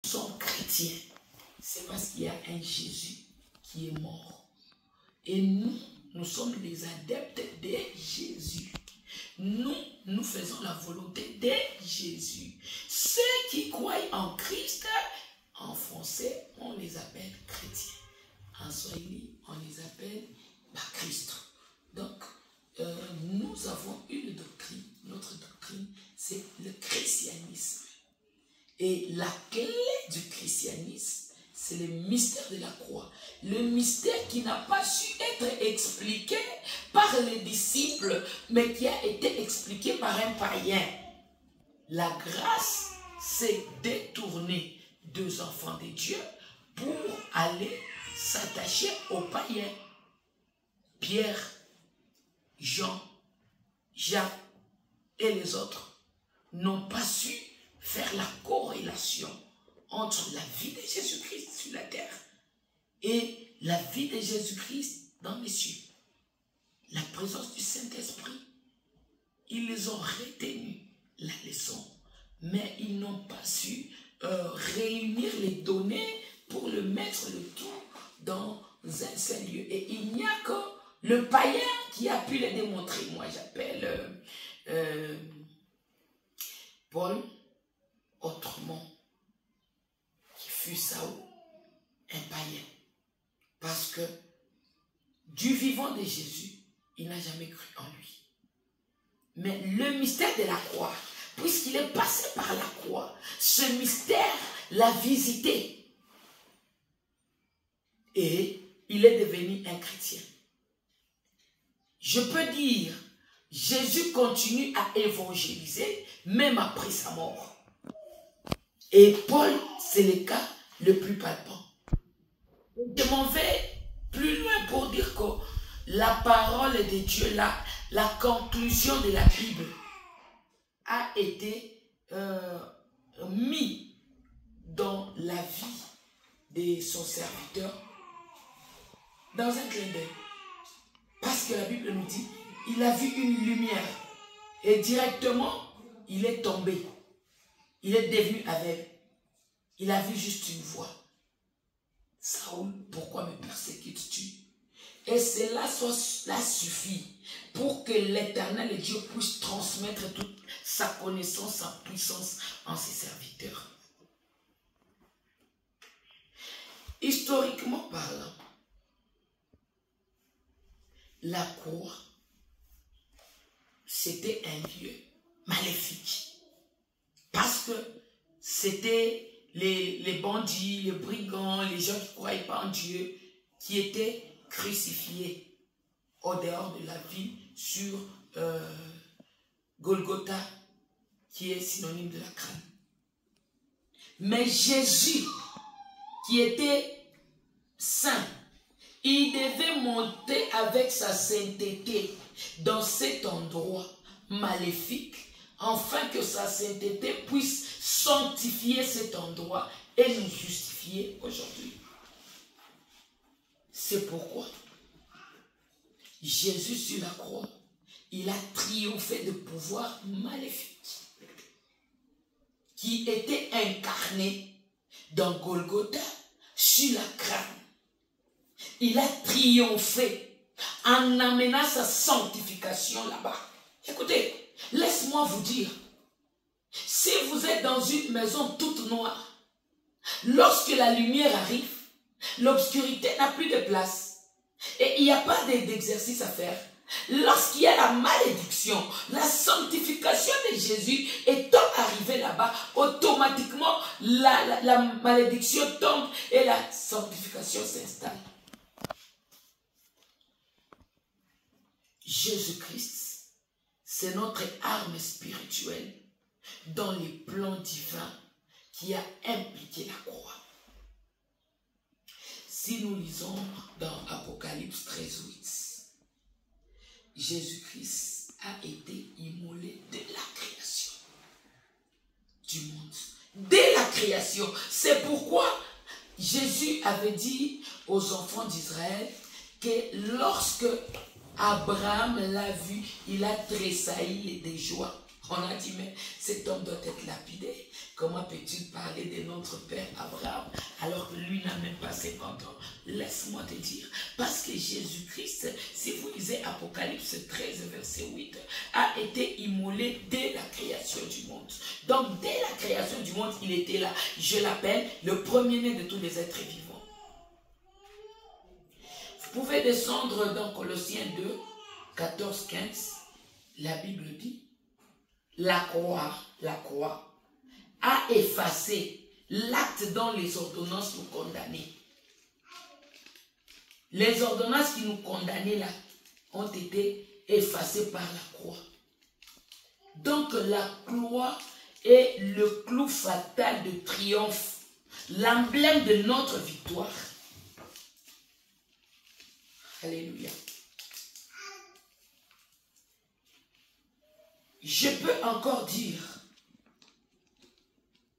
sommes chrétiens, c'est parce qu'il y a un Jésus qui est mort. Et nous sommes les adeptes de Jésus. Nous faisons la volonté de Jésus. Ceux qui croient en Christ, en français, on les appelle chrétiens. En swahili, on les appelle Christ. Donc, nous avons une doctrine. Notre doctrine, c'est le christianisme. Et la clé du christianisme, c'est le mystère de la croix. Le mystère qui n'a pas su être expliqué par les disciples, mais qui a été expliqué par un païen. La grâce, c'est détourner deux enfants de Dieu pour aller s'attacher aux païens. Pierre, Jean, Jacques et les autres n'ont pas su faire la corrélation entre la vie de Jésus-Christ sur la terre et la vie de Jésus-Christ dans les cieux. La présence du Saint-Esprit, ils ont retenu la leçon, mais ils n'ont pas su réunir les données pour le mettre le tout dans un seul lieu. Et il n'y a que le païen qui a pu le démontrer. Moi, j'appelle Paul, autrement, qui fut Saül, un païen. Parce que du vivant de Jésus, il n'a jamais cru en lui. Mais le mystère de la croix, puisqu'il est passé par la croix, ce mystère l'a visité. Et il est devenu un chrétien. Je peux dire, Jésus continue à évangéliser, même après sa mort. Et Paul, c'est le cas le plus palpable. Je m'en vais plus loin pour dire que la parole de Dieu, la conclusion de la Bible, a été mise dans la vie de son serviteur dans un clin d'œil. Parce que la Bible nous dit, il a vu une lumière et directement, il est tombé. Il est devenu aveugle. Il a vu juste une voix. Saül, pourquoi me persécutes-tu? Et cela suffit pour que l'Éternel et Dieu puisse transmettre toute sa connaissance, sa puissance en ses serviteurs. Historiquement parlant, la croix, c'était un lieu maléfique. Parce que c'était les bandits, les brigands, les gens qui ne croyaient pas en Dieu, qui étaient crucifiés au dehors de la ville sur Golgotha, qui est synonyme de la crâne. Mais Jésus, qui était saint, il devait monter avec sa sainteté dans cet endroit maléfique, afin que sa sainteté puisse sanctifier cet endroit et nous justifier aujourd'hui. C'est pourquoi Jésus sur la croix, il a triomphé de pouvoirs maléfiques qui étaient incarnés dans Golgotha sur la crâne. Il a triomphé en amenant sa sanctification là-bas. Écoutez, laisse-moi vous dire, si vous êtes dans une maison toute noire, lorsque la lumière arrive, l'obscurité n'a plus de place et il n'y a pas d'exercice à faire. Lorsqu'il y a la malédiction, la sanctification de Jésus étant arrivée là-bas, automatiquement la malédiction tombe et la sanctification s'installe. Jésus-Christ, c'est notre arme spirituelle dans les plans divins qui a impliqué la croix. Si nous lisons dans Apocalypse 13:8, Jésus-Christ a été immolé dès la création du monde. Dès la création. C'est pourquoi Jésus avait dit aux enfants d'Israël que lorsque Abraham l'a vu, il a tressailli de joie. On a dit, mais cet homme doit être lapidé. Comment peux-tu parler de notre père Abraham alors que lui n'a même pas 50 ans? Laisse-moi te dire, parce que Jésus-Christ, si vous lisez Apocalypse 13, verset 8, a été immolé dès la création du monde. Donc, dès la création du monde, il était là. Je l'appelle le premier-né de tous les êtres vivants. Vous pouvez descendre dans Colossiens 2, 14, 15. La Bible dit, la croix a effacé l'acte dont les ordonnances nous condamnaient. Les ordonnances qui nous condamnaient là ont été effacées par la croix. Donc la croix est le clou fatal de triomphe, l'emblème de notre victoire. Alléluia. Je peux encore dire,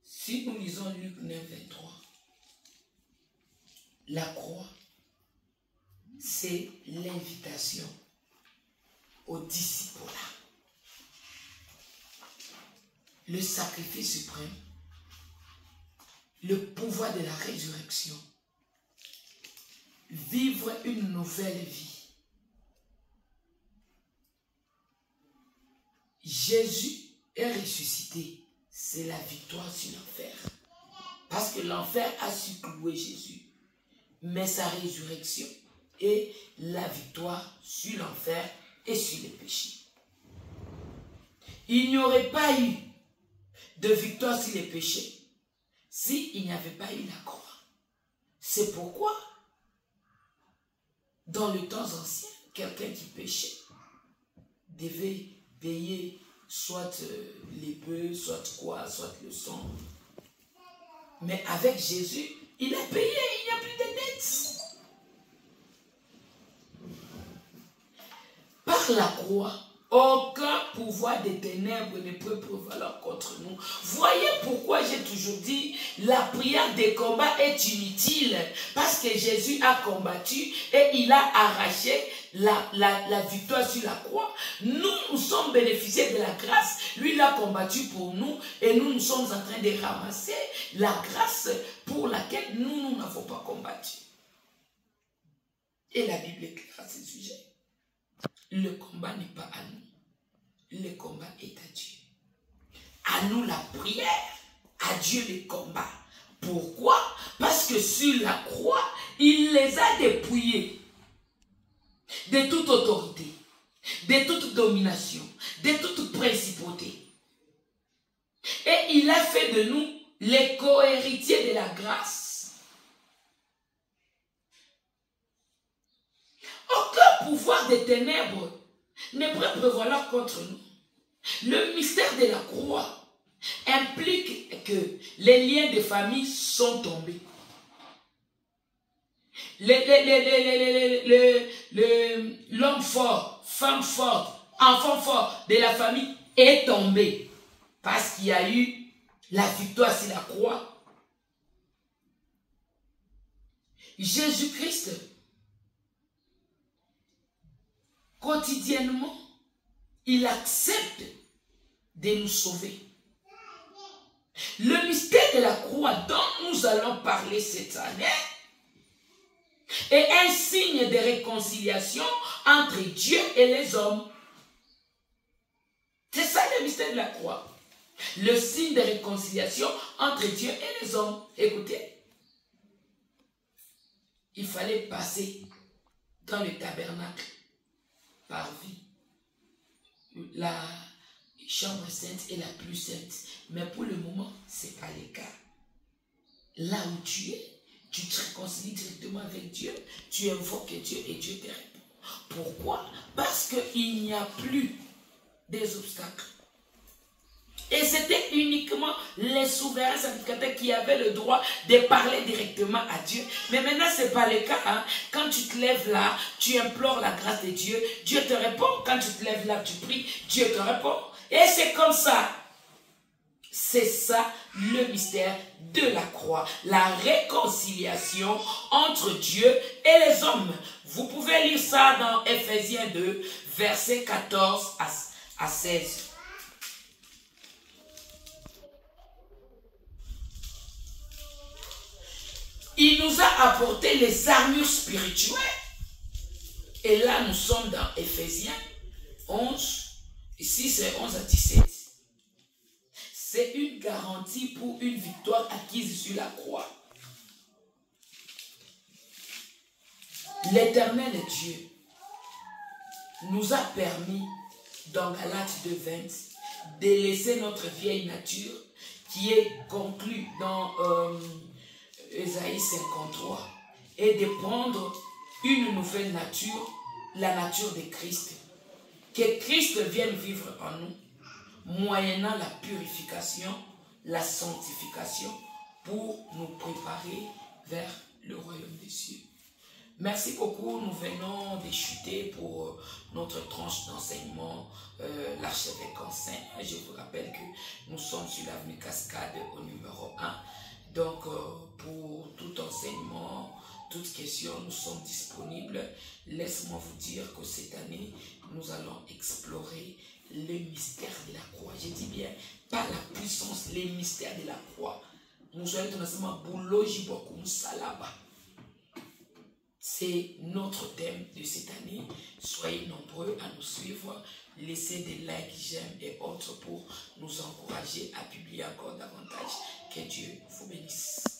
si nous lisons Luc 9, 23, la croix, c'est l'invitation au disciple. Le sacrifice suprême, le pouvoir de la résurrection, vivre une nouvelle vie. Jésus est ressuscité, c'est la victoire sur l'enfer. Parce que l'enfer a su clouer Jésus. Mais sa résurrection est la victoire sur l'enfer et sur les péchés. Il n'y aurait pas eu de victoire sur les péchés s'il n'y avait pas eu la croix. C'est pourquoi, dans le temps ancien, quelqu'un qui péchait devait payer soit les bœufs, soit quoi, soit le sang. Mais avec Jésus, il a payé, il n'y a plus de dettes. Par la croix, aucun pouvoir des ténèbres ne peut prévaloir contre nous. Voyez pourquoi j'ai toujours dit, la prière des combats est inutile. Parce que Jésus a combattu et il a arraché la victoire sur la croix. Nous sommes bénéficiés de la grâce. Lui, il a combattu pour nous et nous sommes en train de ramasser la grâce pour laquelle nous n'avons pas combattu. Et la Bible est claire à ce sujet. Le combat n'est pas à nous. Le combat est à Dieu. À nous la prière, à Dieu le combat. Pourquoi? Parce que sur la croix, il les a dépouillés de toute autorité, de toute domination, de toute principauté. Et il a fait de nous les co-héritiers de la grâce. Aucun pouvoir des ténèbres ne peut prévaloir contre nous. Le mystère de la croix implique que les liens de famille sont tombés. L'homme fort, femme forte, enfant fort de la famille est tombé parce qu'il y a eu la victoire sur la croix. Jésus-Christ, quotidiennement, il accepte de nous sauver. Le mystère de la croix dont nous allons parler cette année est un signe de réconciliation entre Dieu et les hommes. C'est ça le mystère de la croix. Le signe de réconciliation entre Dieu et les hommes. Écoutez, il fallait passer dans le tabernacle par vie. La chambre sainte est la plus sainte. Mais pour le moment, ce n'est pas le cas. Là où tu es, tu te réconcilies directement avec Dieu. Tu invoques Dieu et Dieu te répond. Pourquoi? Parce qu'il n'y a plus des obstacles. Et c'était uniquement les souverains sacrificateurs qui avaient le droit de parler directement à Dieu. Mais maintenant, ce n'est pas le cas. Hein? Quand tu te lèves là, tu implores la grâce de Dieu. Dieu te répond. Quand tu te lèves là, tu pries. Dieu te répond. Et c'est comme ça. C'est ça le mystère de la croix. La réconciliation entre Dieu et les hommes. Vous pouvez lire ça dans Ephésiens 2, versets 14 à 16. Il nous a apporté les armures spirituelles. Et là, nous sommes dans Éphésiens 11, ici c'est 11 à 17. C'est une garantie pour une victoire acquise sur la croix. L'Éternel Dieu nous a permis, dans Galates 2:20, de laisser notre vieille nature qui est conclue dans Ésaïe 53 et de prendre une nouvelle nature, la nature de Christ. Que Christ vienne vivre en nous, moyennant la purification, la sanctification, pour nous préparer vers le royaume des cieux. Merci beaucoup, nous venons de chuter pour notre tranche d'enseignement, l'archevêque enseigne. Je vous rappelle que nous sommes sur l'avenue Cascade au numéro 1. Donc, pour tout enseignement, toute question, nous sommes disponibles. Laisse-moi vous dire que cette année, nous allons explorer les mystères de la croix. Je dis bien, pas la puissance, les mystères de la croix. Nous allons tout enseignement bouloji bokum salaba. C'est notre thème de cette année. Soyez nombreux à nous suivre. Laissez des likes, j'aime et autres pour nous encourager à publier encore davantage. Que Dieu vous bénisse.